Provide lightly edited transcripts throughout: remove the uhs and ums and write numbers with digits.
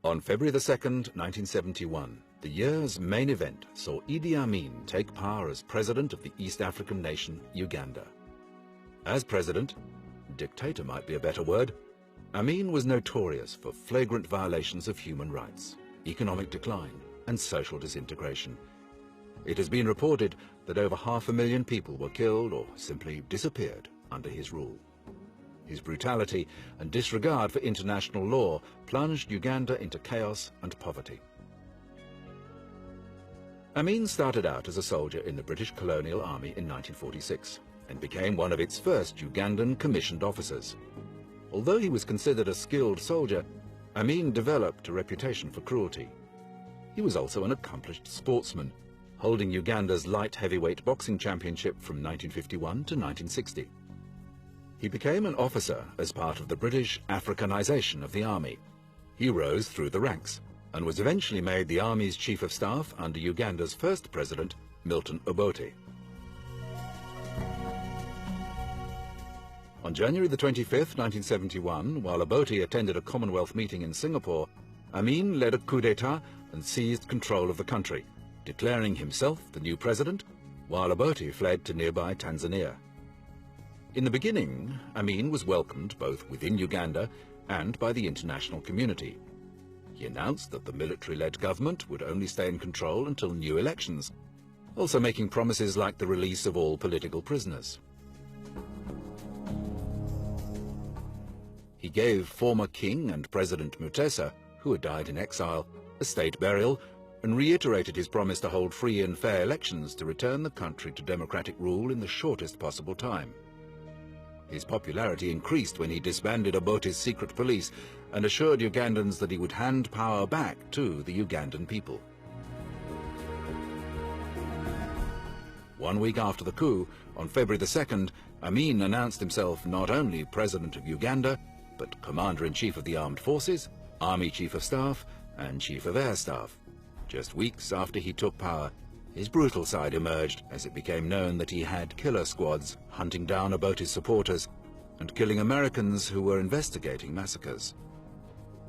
On February the 2nd, 1971, the year's main event saw Idi Amin take power as president of the East African nation, Uganda. As president, dictator might be a better word, Amin was notorious for flagrant violations of human rights, economic decline, and social disintegration. It has been reported that over 500,000 people were killed or simply disappeared under his rule. His brutality and disregard for international law plunged Uganda into chaos and poverty. Amin started out as a soldier in the British colonial army in 1946 and became one of its first Ugandan commissioned officers. Although he was considered a skilled soldier, Amin developed a reputation for cruelty. He was also an accomplished sportsman, holding Uganda's light heavyweight boxing championship from 1951 to 1960. He became an officer as part of the British Africanization of the army. He rose through the ranks and was eventually made the army's chief of staff under Uganda's first president, Milton Obote. On January the 25th, 1971, while Obote attended a Commonwealth meeting in Singapore, Amin led a coup d'etat and seized control of the country, declaring himself the new president, while Obote fled to nearby Tanzania. In the beginning, Amin was welcomed both within Uganda and by the international community. He announced that the military-led government would only stay in control until new elections, also making promises like the release of all political prisoners. He gave former King and President Mutesa, who had died in exile, a state burial, and reiterated his promise to hold free and fair elections to return the country to democratic rule in the shortest possible time. His popularity increased when he disbanded Obote's secret police and assured Ugandans that he would hand power back to the Ugandan people. 1 week after the coup, on February the 2nd, Amin announced himself not only President of Uganda, but Commander-in-Chief of the Armed Forces, Army Chief of Staff, and Chief of Air Staff. Just weeks after he took power, his brutal side emerged as it became known that he had killer squads hunting down Obote's supporters and killing Americans who were investigating massacres.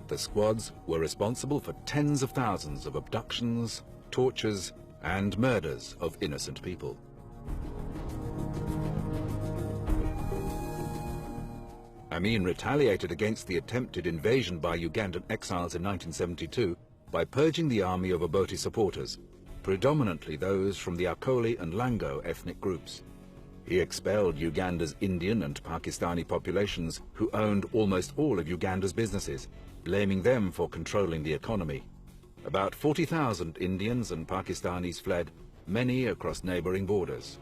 The squads were responsible for tens of thousands of abductions, tortures, and murders of innocent people. Amin retaliated against the attempted invasion by Ugandan exiles in 1972 by purging the army of Obote supporters, predominantly those from the Akoli and Lango ethnic groups. He expelled Uganda's Indian and Pakistani populations, who owned almost all of Uganda's businesses, blaming them for controlling the economy. About 40,000 Indians and Pakistanis fled, many across neighboring borders.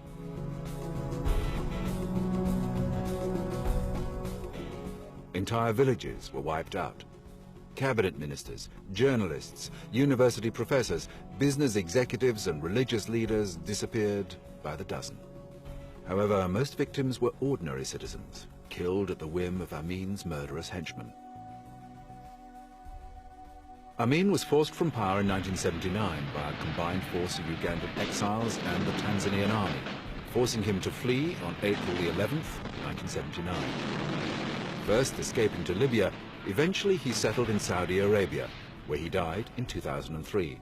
Entire villages were wiped out. Cabinet ministers, journalists, university professors, business executives and religious leaders disappeared by the dozen. However, most victims were ordinary citizens, killed at the whim of Amin's murderous henchmen. Amin was forced from power in 1979 by a combined force of Ugandan exiles and the Tanzanian army, forcing him to flee on April the 11th, 1979. First escaping to Libya, eventually he settled in Saudi Arabia, where he died in 2003.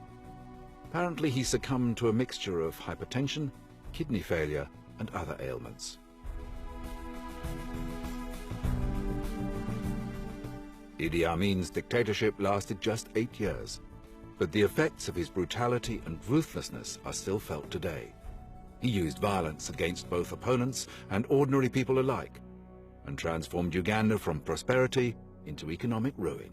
Apparently he succumbed to a mixture of hypertension, kidney failure, and other ailments. Idi Amin's dictatorship lasted just 8 years, but the effects of his brutality and ruthlessness are still felt today. He used violence against both opponents and ordinary people alike, and transformed Uganda from prosperity into economic ruin.